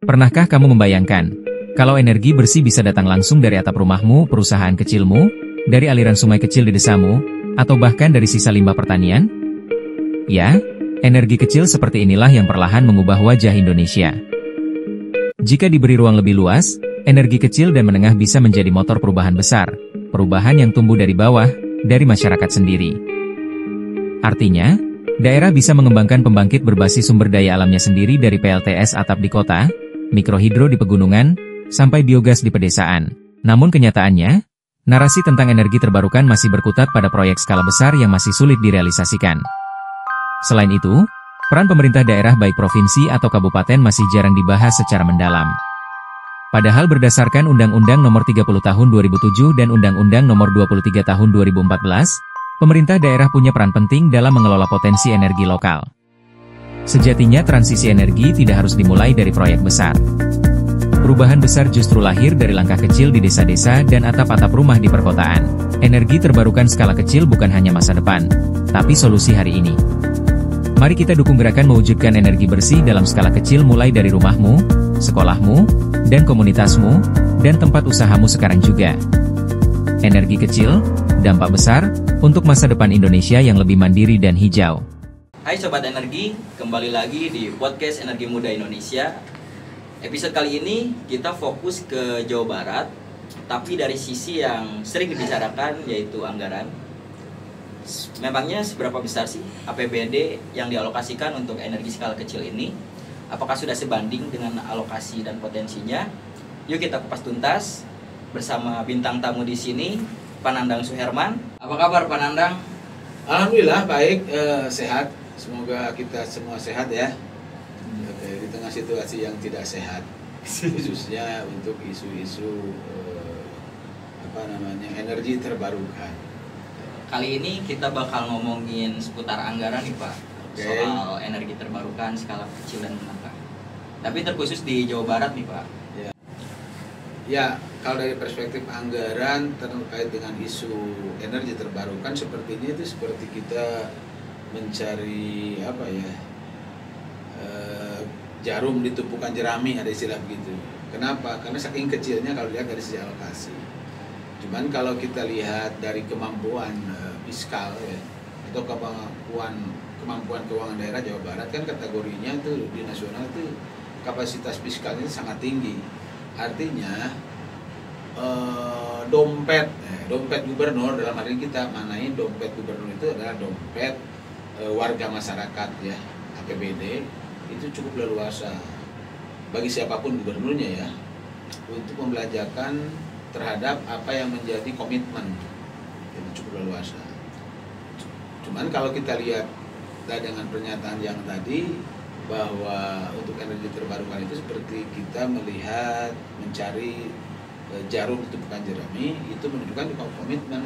Pernahkah kamu membayangkan, kalau energi bersih bisa datang langsung dari atap rumahmu, perusahaan kecilmu, dari aliran sungai kecil di desamu, atau bahkan dari sisa limbah pertanian? Ya, energi kecil seperti inilah yang perlahan mengubah wajah Indonesia. Jika diberi ruang lebih luas, energi kecil dan menengah bisa menjadi motor perubahan besar, perubahan yang tumbuh dari bawah, dari masyarakat sendiri. Artinya, daerah bisa mengembangkan pembangkit berbasis sumber daya alamnya sendiri dari PLTS atap di kota, mikrohidro di pegunungan, sampai biogas di pedesaan. Namun kenyataannya, narasi tentang energi terbarukan masih berkutat pada proyek skala besar yang masih sulit direalisasikan. Selain itu, peran pemerintah daerah baik provinsi atau kabupaten masih jarang dibahas secara mendalam. Padahal berdasarkan Undang-Undang Nomor 30 Tahun 2007 dan Undang-Undang Nomor 23 Tahun 2014, pemerintah daerah punya peran penting dalam mengelola potensi energi lokal. Sejatinya transisi energi tidak harus dimulai dari proyek besar. Perubahan besar justru lahir dari langkah kecil di desa-desa dan atap-atap rumah di perkotaan. Energi terbarukan skala kecil bukan hanya masa depan, tapi solusi hari ini. Mari kita dukung gerakan mewujudkan energi bersih dalam skala kecil mulai dari rumahmu, sekolahmu, dan komunitasmu, dan tempat usahamu sekarang juga. Energi kecil, dampak besar, untuk masa depan Indonesia yang lebih mandiri dan hijau. Hai Sobat Energi, kembali lagi di Podcast Energi Muda Indonesia. Episode kali ini kita fokus ke Jawa Barat, tapi dari sisi yang sering dibicarakan yaitu anggaran. Memangnya seberapa besar sih APBD yang dialokasikan untuk energi skala kecil ini? Apakah sudah sebanding dengan alokasi dan potensinya? Yuk kita kupas tuntas bersama bintang tamu di sini, Pak Nandang Suherman. Apa kabar Pak Nandang? Alhamdulillah baik, sehat. Semoga kita semua sehat ya. Di tengah situasi yang tidak sehat, khususnya untuk isu-isu energi terbarukan. Kali ini kita bakal ngomongin seputar anggaran nih Pak, soal energi terbarukan skala kecil dan menengah. Tapi terkhusus di Jawa Barat nih Pak. Ya, kalau dari perspektif anggaran terkait dengan isu energi terbarukan sepertinya itu seperti kita mencari jarum di tumpukan jerami, ada istilah begitu. Kenapa? Karena saking kecilnya kalau lihat dari sisi alokasi. Cuman kalau kita lihat dari kemampuan fiskal ya, atau kemampuan keuangan daerah Jawa Barat, kan kategorinya itu di nasional itu kapasitas fiskalnya sangat tinggi. Artinya dompet gubernur, dalam hal ini kita manain dompet gubernur itu adalah dompet warga masyarakat ya, APBD itu cukup leluasa bagi siapapun gubernurnya ya, untuk membelanjakan terhadap apa yang menjadi komitmen, itu cukup leluasa. Cuman kalau kita lihat dengan pernyataan yang tadi bahwa untuk energi terbarukan itu seperti kita melihat mencari jarum di tumpukan jerami, itu menunjukkan komitmen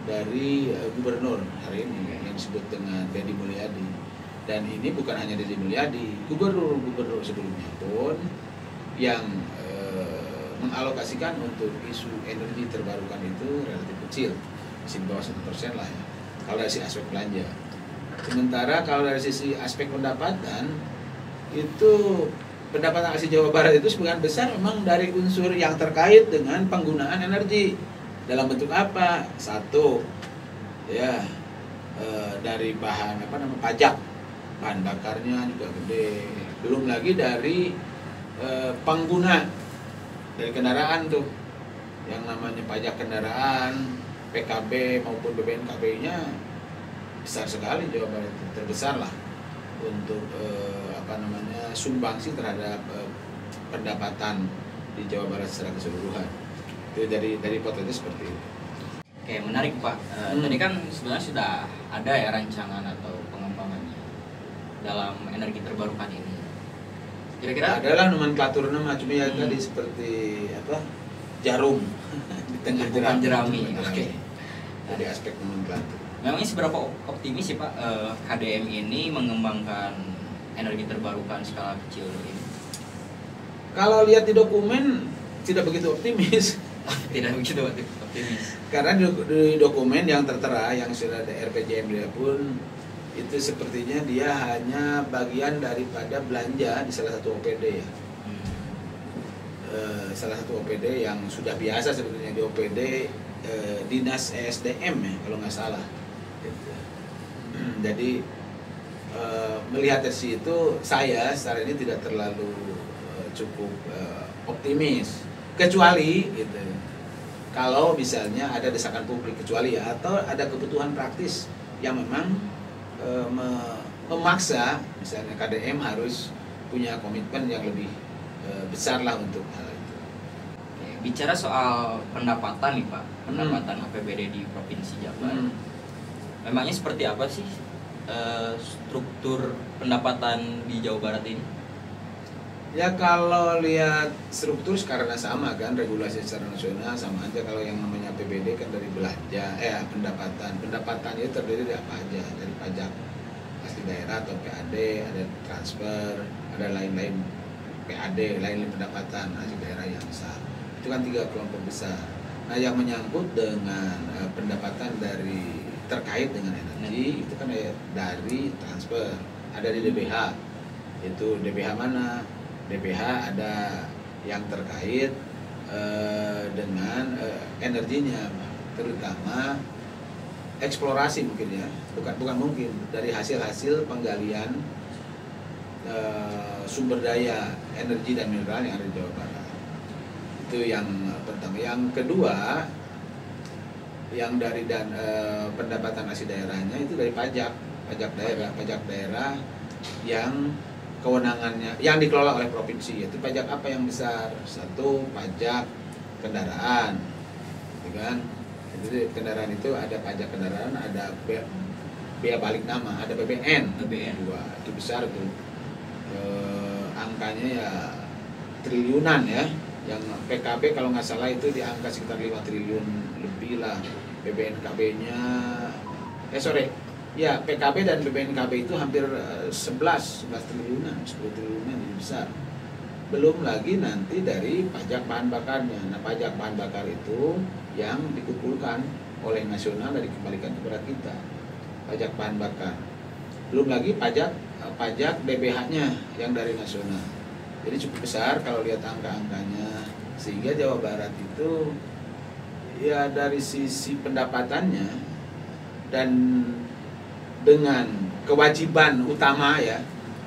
dari gubernur hari ini yang disebut dengan Deddy Mulyadi. Dan ini bukan hanya Deddy Mulyadi, gubernur sebelumnya pun yang mengalokasikan untuk isu energi terbarukan itu relatif kecil, masih di bawah 1% lah ya, kalau dari sisi aspek belanja. Sementara kalau dari sisi aspek pendapatan, itu pendapatan asli Jawa Barat itu sebagian besar memang dari unsur yang terkait dengan penggunaan energi. Dalam bentuk apa? Satu, ya dari pajak, bahan bakarnya juga gede. Belum lagi dari pengguna dari kendaraan tuh, yang namanya pajak kendaraan, PKB maupun BPNKB-nya besar sekali Jawa Barat, terbesar lah untuk sumbangsi terhadap pendapatan di Jawa Barat secara keseluruhan. Itu dari potensi seperti itu. Oke, menarik Pak. Tadi kan sebenarnya sudah ada ya rancangan atau pengembangannya dalam energi terbarukan ini. Kira-kira adalah nomenklatur nama, cuma ya tadi seperti jarum di tengah jerami. Oke. Dari aspek nomenklatur. Memangnya seberapa optimis sih Pak HDM ini mengembangkan energi terbarukan skala kecil ini? Kalau lihat di dokumen tidak begitu optimis. Tidak begitu optimis. Karena di dokumen yang tertera yang sudah ada RPJM dia pun itu sepertinya dia hanya bagian daripada belanja di salah satu OPD ya. salah satu OPD yang sudah biasa sebetulnya di OPD Dinas ESDM ya kalau nggak salah gitu. Jadi melihat dari situ saya secara ini tidak terlalu cukup optimis, kecuali gitu kalau misalnya ada desakan publik, kecuali ya atau ada kebutuhan praktis yang memang memaksa misalnya KDM harus punya komitmen yang lebih besar lah untuk hal itu. Bicara soal pendapatan nih Pak, pendapatan APBD di Provinsi Jabar, memangnya seperti apa sih struktur pendapatan di Jawa Barat ini? Ya kalau lihat struktur karena sama kan, regulasi secara nasional sama aja. Kalau yang namanya APBD kan dari belanja, pendapatan itu terdiri dari apa aja, dari pajak asli daerah atau PAD, ada transfer, ada lain-lain PAD, lain-lain pendapatan asli daerah yang besar. Itu kan 3 kelompok besar. Nah yang menyangkut dengan pendapatan dari terkait dengan energi itu kan dari transfer, ada di DBH. Itu DBH mana? DBH ada yang terkait dengan energinya, terutama eksplorasi mungkin ya, bukan mungkin, dari hasil-hasil penggalian sumber daya energi dan mineral yang ada di Jawa Barat. Itu yang pertama. Yang kedua, yang dari pendapatan asli daerahnya itu dari pajak daerah yang kewenangannya yang dikelola oleh provinsi. Itu pajak apa yang besar? Satu, pajak kendaraan, gitu kan? Jadi kendaraan itu ada pajak kendaraan, ada bea balik nama, ada BBN. Dua, itu besar tuh. Angkanya ya triliunan ya. Yang PKB kalau nggak salah itu di angka sekitar 5 triliun lebih lah. BBNKB-nya ya PKB dan BBNKB itu hampir 11 triliunan, 10 triliunan, jadi besar. Belum lagi nanti dari pajak bahan bakarnya. Nah pajak bahan bakar itu yang dikumpulkan oleh nasional dan dikembalikan kepada kita, pajak bahan bakar. Belum lagi pajak BBH-nya yang dari nasional. Jadi cukup besar kalau lihat angka-angkanya. Sehingga Jawa Barat itu ya dari sisi pendapatannya dan dengan kewajiban utama ya,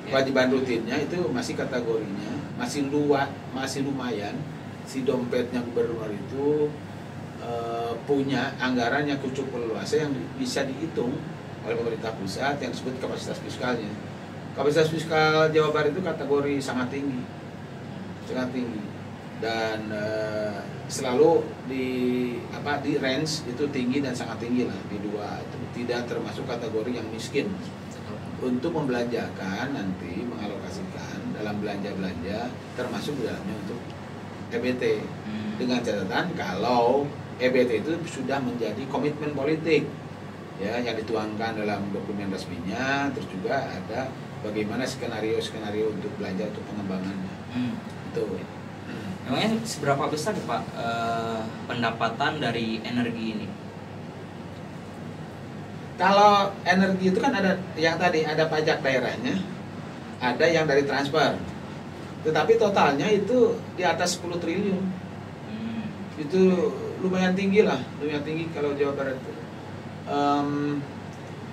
kewajiban rutinnya itu masih kategorinya masih lumayan. Si dompetnya gubernur itu punya anggaran yang cukup luas yang bisa dihitung oleh pemerintah pusat yang disebut kapasitas fiskalnya. Kapasitas fiskal Jawa Barat itu kategori sangat tinggi dan selalu di range itu tinggi dan sangat tinggi lah, di 2 itu tidak termasuk kategori yang miskin. Untuk membelanjakan nanti mengalokasikan dalam belanja termasuk di dalamnya untuk EBT dengan catatan kalau EBT itu sudah menjadi komitmen politik ya yang dituangkan dalam dokumen resminya, terus juga ada bagaimana skenario untuk belanja untuk pengembangannya. Itu. Memangnya seberapa besar Pak pendapatan dari energi ini? Kalau energi itu kan ada yang tadi ada pajak daerahnya, ada yang dari transfer. Tetapi totalnya itu di atas 10 triliun. Itu lumayan tinggi lah, lumayan tinggi kalau Jawa Barat itu.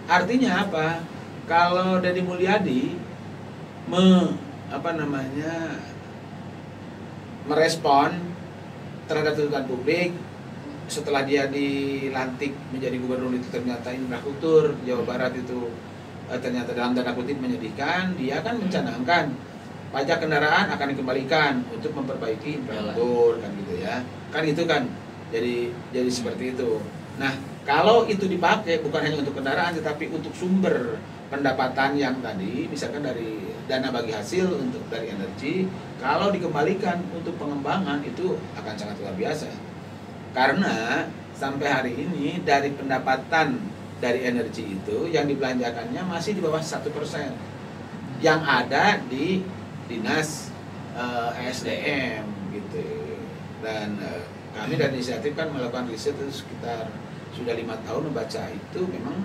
Artinya apa? Kalau Deddy Mulyadi merespon terhadap tuntutan publik setelah dia dilantik menjadi gubernur itu ternyata infrastruktur Jawa Barat itu ternyata dalam tanda kutip menyedihkan, dia kan mencanangkan pajak kendaraan akan dikembalikan untuk memperbaiki infrastruktur kan gitu ya. Kan itu kan jadi seperti itu. Nah, kalau itu dipakai bukan hanya untuk kendaraan tetapi untuk sumber pendapatan yang tadi misalkan dari dana bagi hasil untuk dari energi, kalau dikembalikan untuk pengembangan itu akan sangat luar biasa. Karena sampai hari ini dari pendapatan dari energi itu yang dibelanjakannya masih di bawah 1% yang ada di dinas ESDM gitu. Dan kami dari inisiatif kan melakukan riset itu sekitar sudah 5 tahun membaca itu memang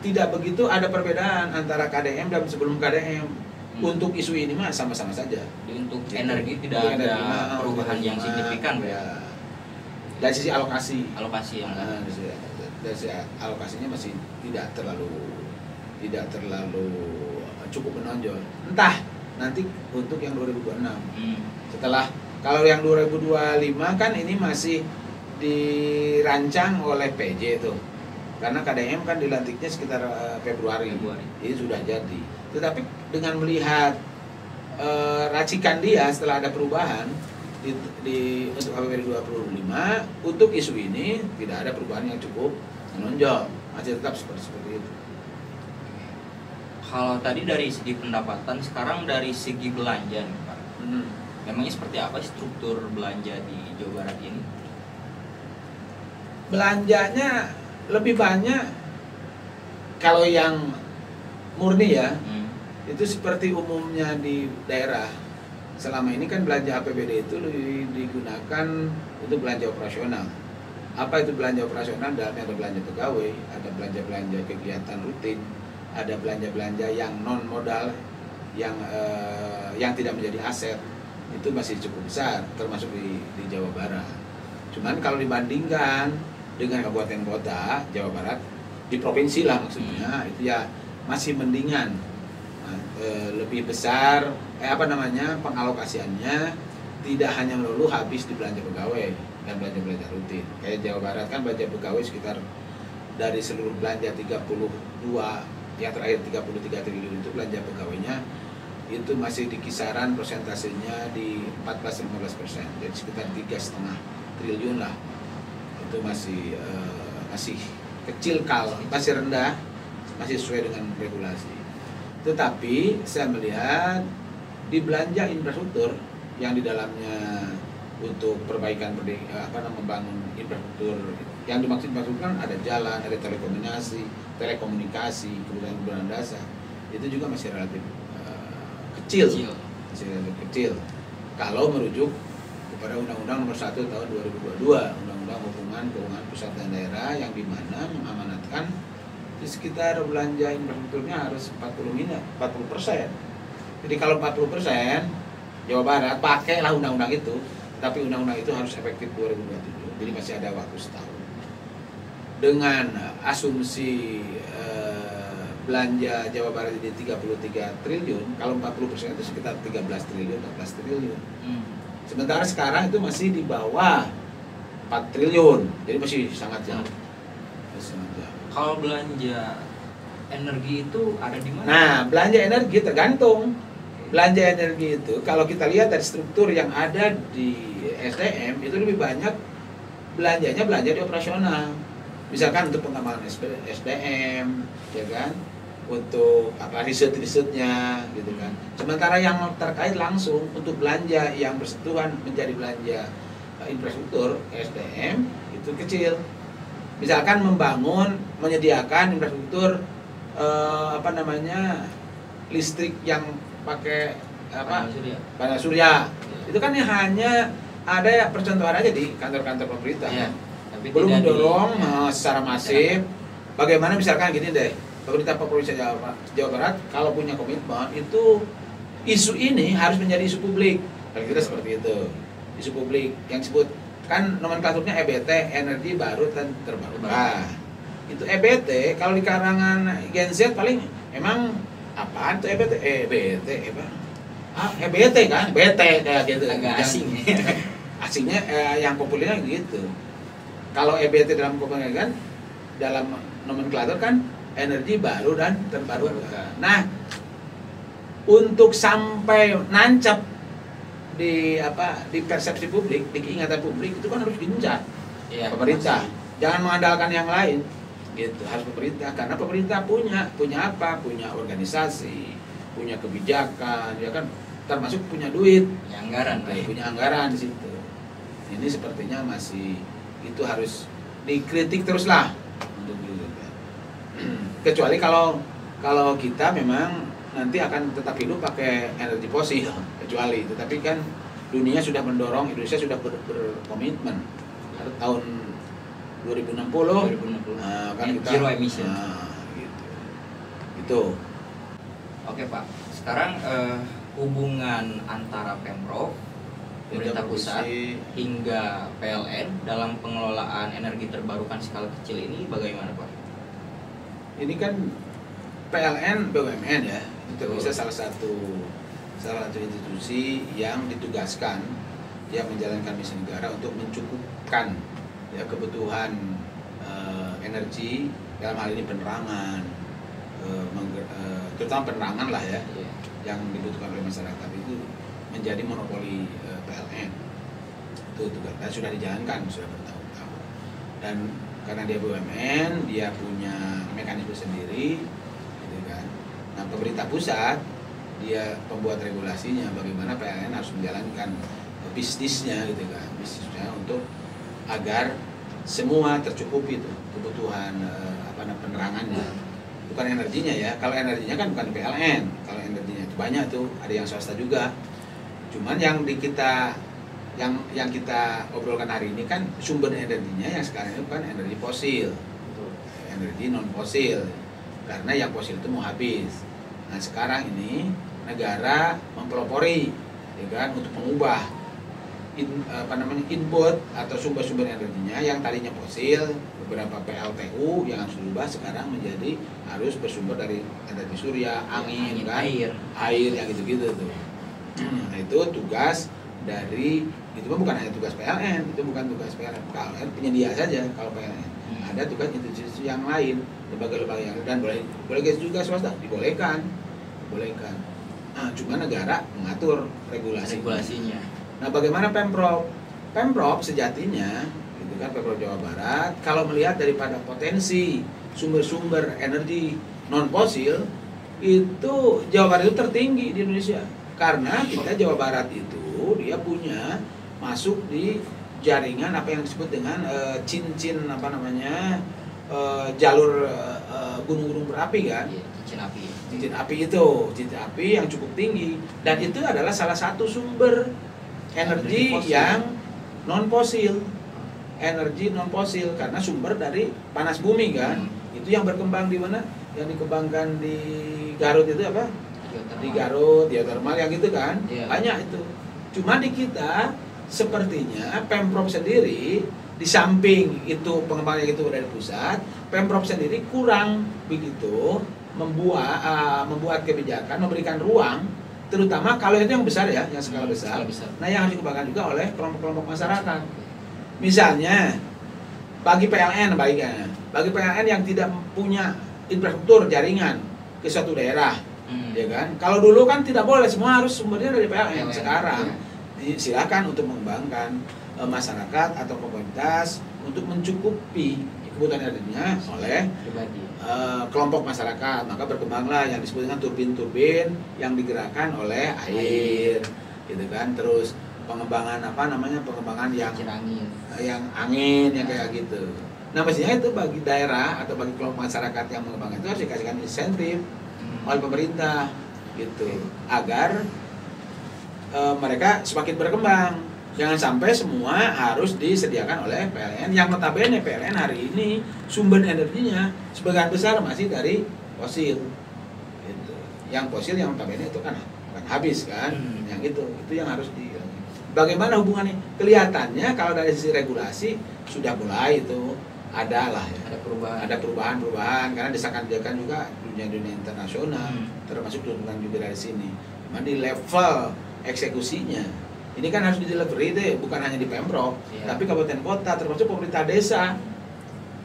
tidak begitu ada perbedaan antara KDM dan sebelum KDM. Untuk isu ini mah sama-sama saja. Untuk Gitu. energi tidak Untuk ada energi perubahan yang mah, signifikan ya. ya. Dari sisi alokasi, Alokasi yang dari sisi alokasinya masih tidak terlalu cukup menonjol. Entah nanti untuk yang 2026. Setelah kalau yang 2025 kan ini masih dirancang oleh PJ tuh. Karena KDM kan dilantiknya sekitar Februari. Ini sudah jadi. Tetapi dengan melihat racikan dia setelah ada perubahan untuk APBD 2025, untuk isu ini tidak ada perubahan yang cukup menonjol, masih tetap seperti itu. Kalau tadi dari segi pendapatan, sekarang dari segi belanja nih Pak. Memangnya seperti apa struktur belanja di Jawa Barat ini? Belanjanya lebih banyak kalau yang murni ya, itu seperti umumnya di daerah. Selama ini kan belanja APBD itu digunakan untuk belanja operasional. Apa itu belanja operasional? Dalamnya ada belanja pegawai, ada belanja-belanja kegiatan rutin, ada belanja-belanja yang non modal, yang tidak menjadi aset. Itu masih cukup besar, termasuk di Jawa Barat. Cuman kalau dibandingkan dengan kabupaten kota Jawa Barat, di provinsi lah maksudnya, itu ya masih mendingan. Lebih besar pengalokasiannya tidak hanya melulu habis di belanja pegawai dan belanja rutin. Kayak Jawa Barat kan belanja pegawai sekitar dari seluruh belanja 32, yang terakhir 33 triliun itu belanja pegawainya itu masih di kisaran persentasenya di 14-15%, jadi sekitar 3,5 triliun lah. Itu masih kecil, masih rendah, masih sesuai dengan regulasi. Tetapi saya melihat di belanja infrastruktur yang di dalamnya untuk perbaikan membangun infrastruktur, yang dimaksud infrastruktur kan ada jalan, ada telekomunikasi, kebutuhan dasar, itu juga masih relatif kecil, masih relatif kecil. Kalau merujuk kepada Undang-Undang Nomor 1 Tahun 2022, Undang-Undang Hubungan Keuangan Pusat dan Daerah, yang dimana mengamanatkan di sekitar belanja infrastrukturnya harus 40%. Jadi kalau 40% Jawa Barat pakailah undang-undang itu, tapi undang-undang itu harus efektif 2027. Jadi masih ada waktu setahun. Dengan asumsi belanja Jawa Barat ini 33 triliun, kalau 40% itu sekitar 13 triliun, 14 triliun. Sementara sekarang itu masih di bawah 4 triliun, jadi masih sangat jauh. Kalau belanja energi itu ada di mana? Nah, belanja energi tergantung. Belanja energi itu kalau kita lihat dari struktur yang ada di SDM itu lebih banyak belanja di operasional. Misalkan untuk pengembangan SDM, ya kan? Untuk riset-risetnya gitu kan. Sementara yang terkait langsung untuk belanja yang bersentuhan menjadi belanja infrastruktur SDM itu kecil. Misalkan menyediakan infrastruktur listrik yang pakai panel surya. Itu kan hanya ada percontohan aja di kantor-kantor pemerintah. Ya, tapi belum mendorong di secara masif. Bagaimana misalkan gini deh, pemerintah Provinsi Jawa Barat kalau punya komitmen itu isu ini harus menjadi isu publik. Kira-kira seperti itu. Isu publik yang disebut kan nomenklaturnya EBT, energi baru dan terbarukan. Itu EBT kalau di karangan Gen Z paling emang apaan tuh EBT? EBT EBT kan, BT kayak gitu. Agak asing. Asingnya yang populernya gitu. Kalau EBT dalam kepentingan dalam nomenklatur kan energi baru dan terbarukan. Nah, untuk sampai nancap di persepsi publik, di keingatan publik itu kan harus digenjot pemerintah. Jangan mengandalkan yang lain. Gitu, harus pemerintah, karena pemerintah punya organisasi, punya kebijakan, ya kan, termasuk punya duit, punya anggaran di situ. Ini sepertinya masih itu harus dikritik teruslah untuk itu. Kecuali kalau kita memang nanti akan tetap hidup pakai energi fosil, kecuali itu. Tapi kan dunia sudah mendorong, Indonesia sudah berkomitmen tahun 2060 kan kita zero emission. Gitu. Oke Pak, sekarang hubungan antara Pemprov, pemerintah pusat hingga PLN dalam pengelolaan energi terbarukan skala kecil ini bagaimana Pak? Ini kan PLN BUMN ya, itu bisa salah satu institusi yang ditugaskan dia menjalankan misi negara untuk mencukupkan ya kebutuhan energi dalam hal ini penerangan, terutama penerangan lah ya, yang dibutuhkan oleh masyarakat itu menjadi monopoli PLN. Itu tugas dan sudah dijalankan sudah bertahun-tahun. Dan karena dia BUMN, dia punya mekanisme sendiri, gitu kan. Nah, pemerintah pusat dia pembuat regulasinya bagaimana PLN harus menjalankan bisnisnya, gitu kan, bisnisnya untuk agar semua tercukupi itu kebutuhan penerangannya, bukan energinya ya. Kalau energinya kan bukan PLN, kalau energinya itu banyak tuh, ada yang swasta juga. Cuman yang kita obrolkan hari ini kan sumber energinya yang sekarang itu kan energi fosil, energi non fosil, karena yang fosil itu mau habis. Nah sekarang ini negara mempelopori, ya kan, untuk mengubah input atau sumber-sumber energinya yang tadinya fosil, beberapa PLTU yang harus dirubah sekarang menjadi harus bersumber dari energi surya, angin kan, air yang gitu-gitu tuh. Nah itu tugas dari, itu bukan hanya tugas PLN, itu bukan tugas PLN, PLN penyedia saja. Kalau PLN ada tugas institusi yang lain, lembaga-lembaga yang, dan boleh juga swasta, dibolehkan. Nah, cuma negara mengatur regulasinya. Nah, bagaimana Pemprov? Pemprov sejatinya, gitu kan, Pemprov Jawa Barat, kalau melihat daripada potensi sumber-sumber energi non fosil, itu Jawa Barat itu tertinggi di Indonesia. Karena kita Jawa Barat itu dia punya masuk di jaringan apa yang disebut dengan cincin jalur gunung-gunung berapi kan, cincin api yang cukup tinggi, dan itu adalah salah satu sumber energi yang non fosil, karena sumber dari panas bumi kan. Itu yang berkembang di mana, yang dikembangkan di Garut itu apa, di Garut, geothermal yang gitu kan, banyak itu. Cuma di kita sepertinya Pemprov sendiri, di samping itu pengembangan itu dari pusat, Pemprov sendiri kurang begitu membuat kebijakan, memberikan ruang, terutama kalau itu yang besar ya, yang skala besar. Nah yang harus dikembangkan juga oleh kelompok-kelompok masyarakat. Misalnya bagi PLN yang tidak punya infrastruktur jaringan ke suatu daerah, ya kan? Kalau dulu kan tidak boleh, semua harus sumbernya dari PLN. Sekarang silakan untuk mengembangkan masyarakat atau komunitas untuk mencukupi kebutuhan energinya oleh kelompok masyarakat. Maka berkembanglah yang disebut dengan turbin-turbin yang digerakkan oleh air, gitu kan. Terus pengembangan pengembangan yang angin yang kayak gitu. Nah mestinya itu bagi daerah atau bagi kelompok masyarakat yang mengembangkan itu harus dikasihkan insentif oleh pemerintah gitu, agar mereka semakin berkembang. Jangan sampai semua harus disediakan oleh PLN, yang notabene PLN hari ini sumber energinya sebagian besar masih dari fosil gitu. Yang fosil yang notabene itu kan habis kan, yang itu yang harus bagaimana hubungannya? Kelihatannya kalau dari sisi regulasi sudah mulai itu ada perubahan karena desakan-desakan juga dunia internasional, termasuk tuntutan juga dari sini. Cuma di level eksekusinya ini kan harus di-delivery deh, bukan hanya di Pemprov, tapi kabupaten kota, termasuk pemerintah desa,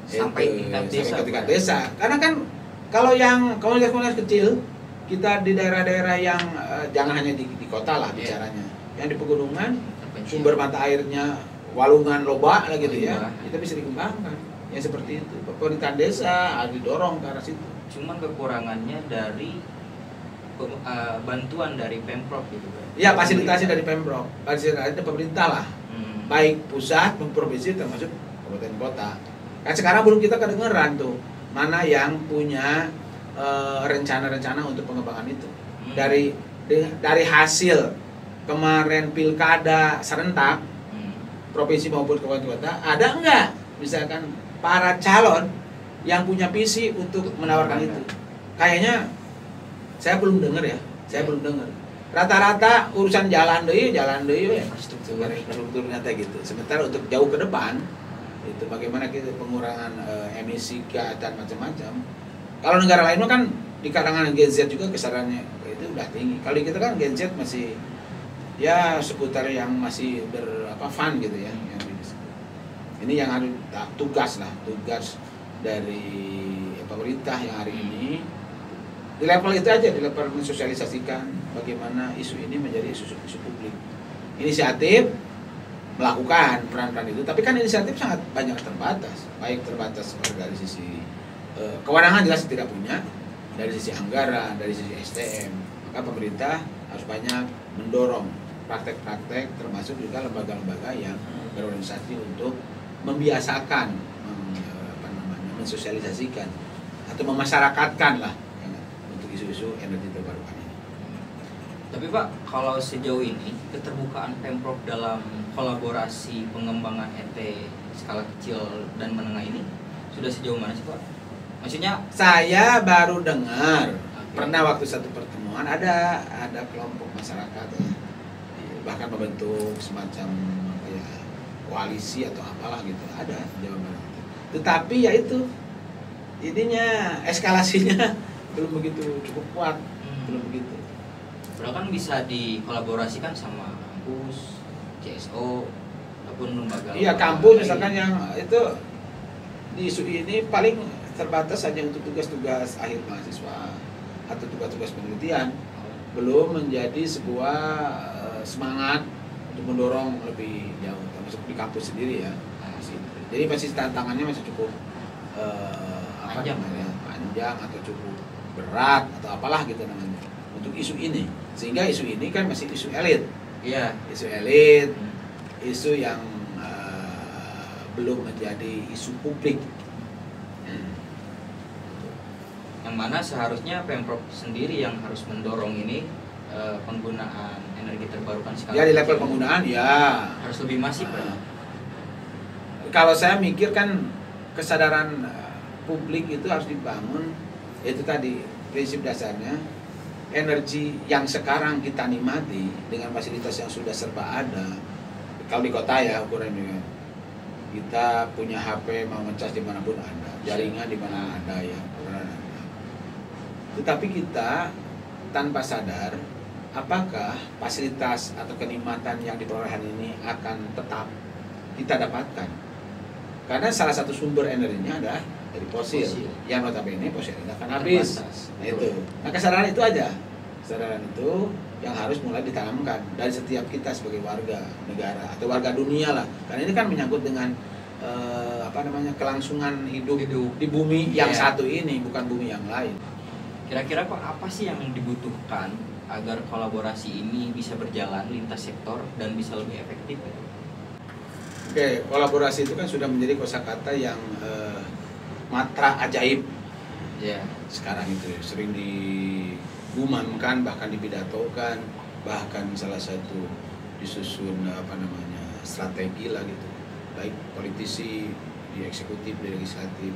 sampai tingkat desa. Karena kan kalau yang komunitas-komunitas kecil, kita di daerah-daerah yang jangan hanya di kota lah bicaranya, yang di pegunungan, sumber mata airnya walungan loba lah gitu ya, kita bisa dikembangkan. Ya seperti itu, pemerintahan desa harus didorong ke arah situ. Cuman kekurangannya dari bantuan dari Pemprov gitu kan? Ya, fasilitasi dari Pemprov, fasilitasi dari pemerintah lah, baik pusat maupun provinsi termasuk kabupaten kota. Kan sekarang belum kita kedengeran tuh mana yang punya rencana-rencana untuk pengembangan itu. Dari hasil kemarin pilkada serentak provinsi maupun kabupaten kota, ada enggak misalkan para calon yang punya visi untuk menawarkan itu? Kayaknya saya belum dengar ya, Saya belum dengar. Rata-rata urusan jalan deh ya. Infrastrukturnya teh gitu. Sementara untuk jauh ke depan itu bagaimana kita pengurangan emisi gas dan macam-macam. Kalau negara lain mah kan di kalangan Gen Z juga kesadarannya itu udah tinggi. Kalau kita kan Gen Z masih ya seputar yang masih fun gitu ya. Ini yang harus tugas dari pemerintah yang hari ini di level itu aja, di level mensosialisasikan bagaimana isu ini menjadi isu publik. Inisiatif melakukan peran-peran itu, tapi kan inisiatif sangat banyak terbatas, baik terbatas dari sisi kewenangan jelas tidak punya, dari sisi anggaran, dari sisi SDM. Maka pemerintah harus banyak mendorong praktek-praktek, termasuk juga lembaga-lembaga yang berorganisasi untuk membiasakan, mensosialisasikan atau memasyarakatkan lah untuk isu-isu energi terbarukan ini. Tapi Pak, kalau sejauh ini keterbukaan Pemprov dalam kolaborasi pengembangan ET skala kecil dan menengah ini sudah sejauh mana sih Pak? Maksudnya saya baru dengar pernah waktu satu pertemuan ada kelompok masyarakat ya, bahkan membentuk semacam koalisi atau apalah gitu, ada Jawa Barat. Tetapi ya itu ininya eskalasinya belum begitu cukup kuat, belum begitu. Padahal kan bisa dikolaborasikan sama kampus, CSO ataupun lembaga. Iya, kampus misalkan yang itu di isu ini paling terbatas hanya untuk tugas-tugas akhir mahasiswa atau tugas-tugas penelitian, belum menjadi sebuah semangat untuk mendorong lebih jauh, termasuk di kampus sendiri ya. Jadi masih tantangannya masih cukup panjang atau cukup berat atau apalah gitu namanya untuk isu ini. Sehingga isu ini kan masih isu elit. Iya, Isu elit, isu yang belum menjadi isu publik. Yang mana seharusnya Pemprov sendiri yang harus mendorong ini penggunaan energi terbarukan skala Ya di level kecil. penggunaan ya Harus lebih masif Pak. Kalau saya mikir kan kesadaran publik itu harus dibangun, itu tadi prinsip dasarnya energi yang sekarang kita nikmati dengan fasilitas yang sudah serba ada. Kalau di kota ya ukurannya kita punya HP mau ngecas dimanapun ada, jaringan di mana ada ya, tetapi kita tanpa sadar apakah fasilitas atau kenikmatan yang diperolehkan ini akan tetap kita dapatkan. Karena salah satu sumber energinya adalah dari fosil. Yang notabene fosil ini akan habis. Nah itu. Nah kesadaran itu aja. Kesadaran itu yang harus mulai ditanamkan dari setiap kita sebagai warga negara atau warga dunia lah. Karena ini kan menyangkut dengan kelangsungan hidup di bumi yang satu ini, bukan bumi yang lain. Kira-kira Pak, apa sih yang dibutuhkan agar kolaborasi ini bisa berjalan lintas sektor dan bisa lebih efektif? Oke, kolaborasi itu kan sudah menjadi kosakata yang matra ajaib. Ya. Sekarang itu sering digumamkan, bahkan dipidatokan, bahkan salah satu disusun strategi lah gitu. Baik politisi di eksekutif, di legislatif,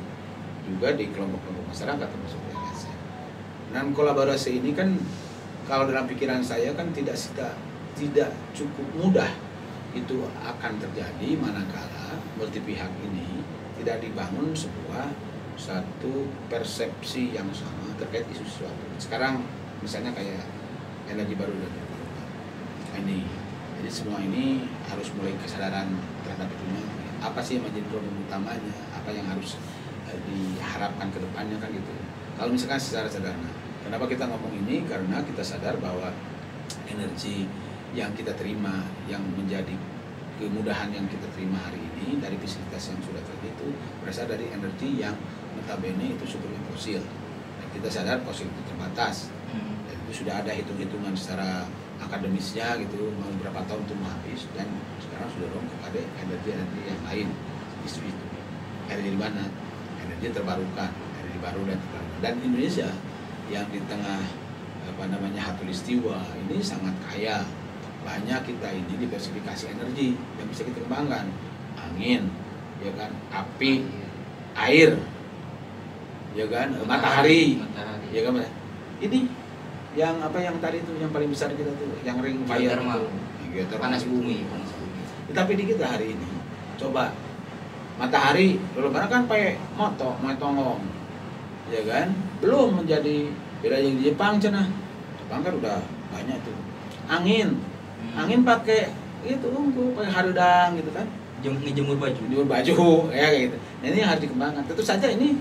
juga di kelompok-kelompok masyarakat termasuk LSM. Dan kolaborasi ini kan kalau dalam pikiran saya kan tidak cukup mudah itu akan terjadi manakala multi pihak ini tidak dibangun satu persepsi yang sama terkait isu sesuatu. Sekarang misalnya kayak energi baru dan terbarukan. Ini, jadi semua ini harus mulai kesadaran terhadap itunya. Apa sih yang menjadi problem utamanya? Apa yang harus diharapkan ke depannya kan gitu. Kalau misalkan secara sederhana, kenapa kita ngomong ini? Karena kita sadar bahwa energi yang kita terima, yang menjadi kemudahan yang kita terima hari ini dari fasilitas yang sudah terjadi itu berasal dari energi yang notabene itu sumbernya fosil. Dan kita sadar fosil itu terbatas. Dan itu sudah ada hitung-hitungan secara akademisnya gitu, mau berapa tahun itu mau habis, dan sekarang sudah dorong kepada energi-energi yang lain. Isu itu energi di mana? Energi terbarukan, energi baru dan terbarukan. Dan Indonesia yang di tengah khatulistiwa ini sangat kaya. Banyak kita ini diversifikasi energi yang bisa kita kembangkan. Angin, ya kan, api, air, ya kan, matahari, ya kan. Ini yang apa yang tadi itu yang paling besar kita tuh yang ring fire Geothermal. Geothermal. Panas bumi. Tapi di kita hari ini coba matahari dulu karena kan pakai motongong, ya kan, belum menjadi beda yang di Jepang cenah. Jepang kan udah banyak tuh. Angin pakai itu pakai harudang gitu kan. Ngejemur baju. Jemur baju ya kayak gitu. Nah, ini yang harus dikembangkan. Tentu saja ini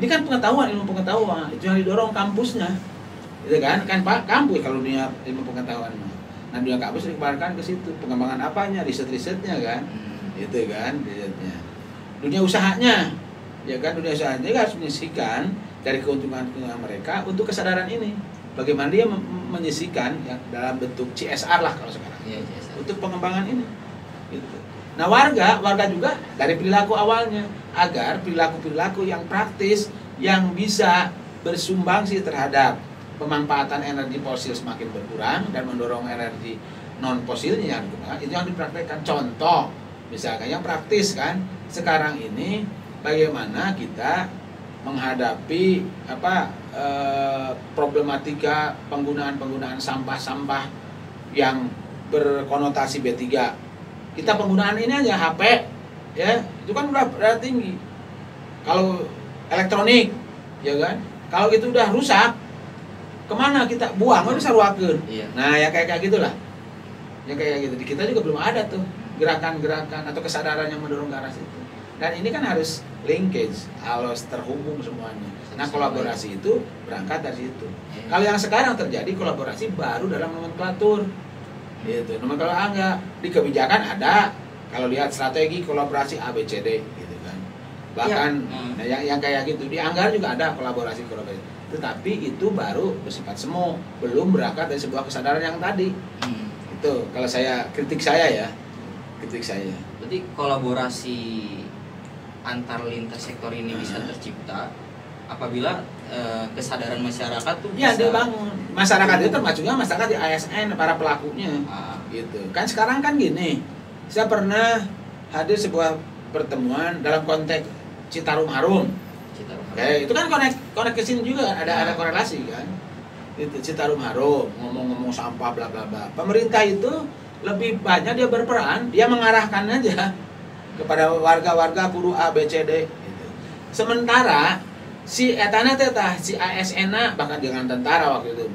kan ilmu pengetahuan itu yang didorong kampusnya. Gitu kan Pak kampus kalau dunia ilmu pengetahuan. Nah, dunia kampus dikembangkan ke situ. Pengembangan apanya? Risetnya kan. Itu kan risetnya. Dunia usahanya. Ya kan dunia usahanya harus menyisihkan dari keuntungan mereka untuk kesadaran ini. Bagaimana dia menyisihkan ya, dalam bentuk CSR lah kalau sekarang. Iya, CSR. Untuk pengembangan ini. Gitu. Nah, warga juga dari perilaku awalnya agar perilaku yang praktis yang bisa bersumbangsi terhadap pemanfaatan energi fosil semakin berkurang dan mendorong energi non fosilnya yang dikembangkan, itu yang dipraktekkan. Contoh misalkan yang praktis kan sekarang ini bagaimana kita menghadapi problematika penggunaan sampah-sampah yang berkonotasi B3. Kita penggunaan ini aja HP ya, itu kan udah tinggi. Kalau elektronik ya kan, kalau itu udah rusak kemana kita buang? Harus saruakeun. Iya. Nah, ya kayak gitulah. Ya kayak gitu. Di kita juga belum ada tuh gerakan-gerakan atau kesadaran yang mendorong ke arah situ. Dan ini kan harus linkage, harus terhubung semuanya. Nah, kolaborasi itu berangkat dari situ. Kalau yang sekarang terjadi kolaborasi baru dalam nomenklatur. Gitu. Nomenklatur enggak di kebijakan ada. Kalau lihat strategi kolaborasi ABCD gitu kan. Bahkan nah, yang kayak gitu di anggaran juga ada kolaborasi. Tetapi itu baru bersifat semu, belum berangkat dari sebuah kesadaran yang tadi. Itu kalau kritik saya. Berarti kolaborasi antar lintas sektor ini bisa tercipta apabila kesadaran masyarakat tuh ya bisa dibangun. Masyarakat itu termasuknya masyarakat di ASN para pelakunya. Gitu. Kan sekarang kan gini. Saya pernah hadir sebuah pertemuan dalam konteks Citarum Harum. Oke, itu kan connect ke sini juga ada korelasi kan. Itu Citarum Harum, ngomong-ngomong sampah bla bla bla. Pemerintah itu lebih banyak dia berperan, dia mengarahkan aja kepada warga-warga kudu A B C D gitu. Sementara si etana si ASN bahkan dengan tentara waktu itu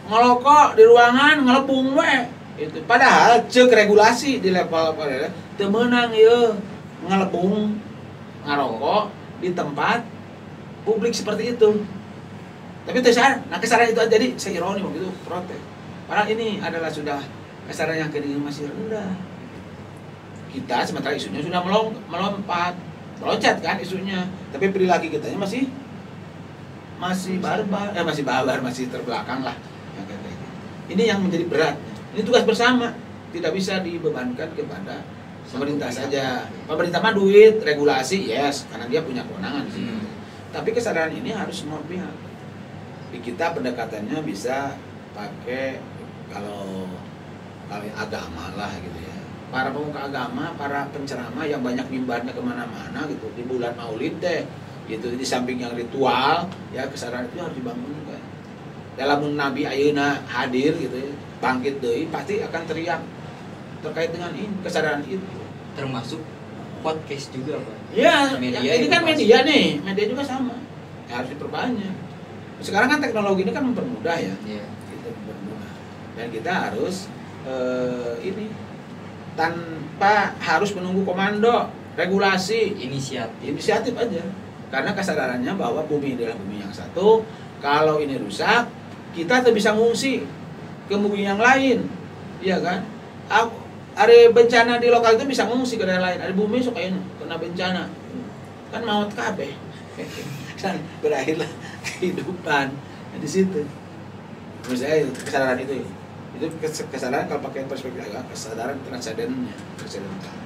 ngelokok di ruangan ngelepung we itu. Padahal cek regulasi di level teu meunang ieu ngelepung ngarokok di tempat publik seperti itu. Tapi kesadaran, kesadaran itu jadi seironi waktu itu protes. Padahal ini adalah sudah kesadaran yang kedini masih rendah. Kita sementara isunya sudah meloncat kan isunya. Tapi perilaku kita masih barbar, masih terbelakang lah. Ini yang menjadi berat. Ini tugas bersama, tidak bisa dibebankan kepada pemerintah saja. Pemerintah mah duit, regulasi, yes, karena dia punya kewenangan sih. Tapi kesadaran ini harus semua pihak. Di kita pendekatannya bisa pakai kalau agama lah gitu ya. Para pemuka agama, para penceramah yang banyak mimbarnya kemana-mana gitu di bulan Maulid deh, gitu di samping yang ritual, ya kesadaran itu harus dibangun juga. Dalam Nabi ayeuna hadir gitu ya, bangkit deui pasti akan teriak terkait dengan ini kesadaran itu. Termasuk podcast juga, Pak. Ya, media ini kan media nih, media juga sama. Ya, harus diperbanyak. Sekarang kan teknologi ini kan mempermudah ya. Iya. Gitu, mempermudah. Dan kita harus ini tanpa harus menunggu komando, regulasi, inisiatif aja. Karena kesadarannya bahwa bumi adalah bumi yang satu. Kalau ini rusak, kita tuh bisa ngungsi ke bumi yang lain, iya kan? Ada bencana di lokal itu bisa ngungsi ke daerah lain. Ada bumi suka kena bencana, kan maut kabeh. Dan berakhirlah kehidupan di situ. Menurut saya kesadaran itu kesadaran kalau pakai perspektif agama, kesadaran transendennya, transendental.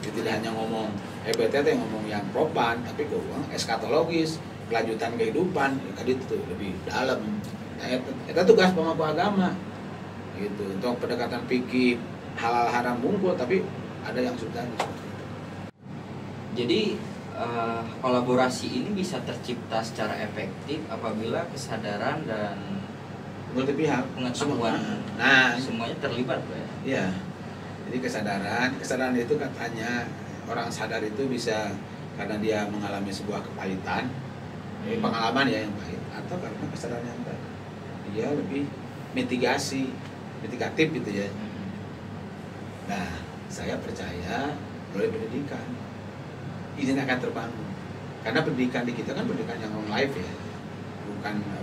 Jadi tidak hanya ngomong EBT ngomong yang propan, tapi ngomong eskatologis, kelanjutan kehidupan, tadi itu lebih dalam. Nah, itu tugas pemangku agama, gitu. Untuk pendekatan fikih halal haram bungkul, tapi ada yang substansi. Jadi kolaborasi ini bisa tercipta secara efektif apabila kesadaran dan multi pihak, Pengetahuan. Nah, Semuanya terlibat, Pak. iya. Jadi kesadaran itu katanya orang sadar itu bisa karena dia mengalami sebuah kepahitan, pengalaman ya yang pahit, atau karena kesadaran yang baik. Dia lebih mitigatif gitu ya. Nah, saya percaya melalui pendidikan ini akan terbangun. Karena pendidikan di kita kan pendidikan yang on life ya,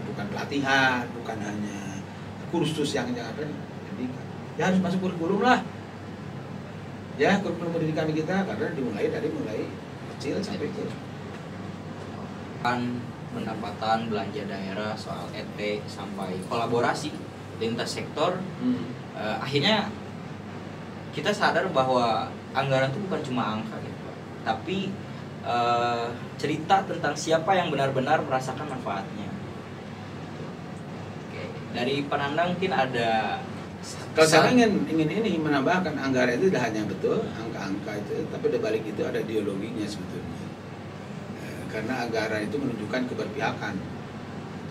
bukan pelatihan, bukan hanya kursus yang apa pendidikan. Ya harus masuk kurikulum lah. Ya kurikulum pendidikan di kita karena dimulai dari kecil sampai ke pendapatan belanja daerah soal ET sampai kolaborasi lintas sektor. Akhirnya kita sadar bahwa anggaran itu bukan cuma angka gitu, Pak. Tapi cerita tentang siapa yang benar-benar merasakan manfaatnya. Oke. Dari Pananda mungkin ada. Kalau saya ingin ini menambahkan anggaran itu tidak hanya betul angka-angka itu, tapi di balik itu ada ideologinya sebetulnya. Karena anggaran itu menunjukkan keberpihakan,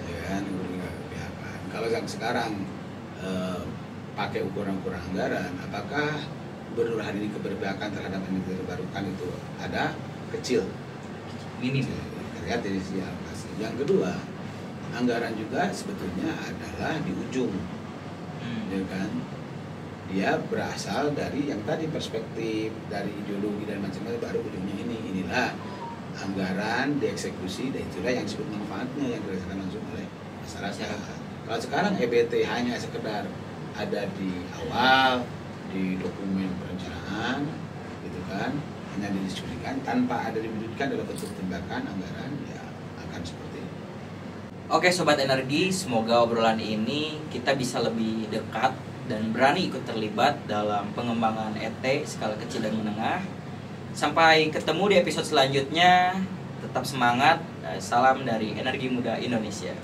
ya kan, keberpihakan. Kalau yang sekarang pakai ukuran-ukuran anggaran, apakah gubernur hari ini keberpihakan terhadap energi terbarukan itu ada kecil, Minim. terlihat dari sisi alokasi. Yang kedua, anggaran juga sebetulnya adalah di ujung. Ya kan, dia berasal dari yang tadi perspektif dari ideologi dan macam-macam, baru ujungnya inilah anggaran dieksekusi dan itulah yang disebut manfaatnya yang dirasakan langsung oleh masyarakat. Kalau sekarang EBT hanya sekedar ada di awal di dokumen perencanaan gitu kan, hanya didiskusikan tanpa ada diwujudkan dalam bentuk tindakan anggaran, ya akan seperti itu. Oke Sobat Energi, semoga obrolan ini kita bisa lebih dekat dan berani ikut terlibat dalam pengembangan ET skala kecil dan menengah. Sampai ketemu di episode selanjutnya. Tetap semangat. Salam dari Energi Muda Indonesia.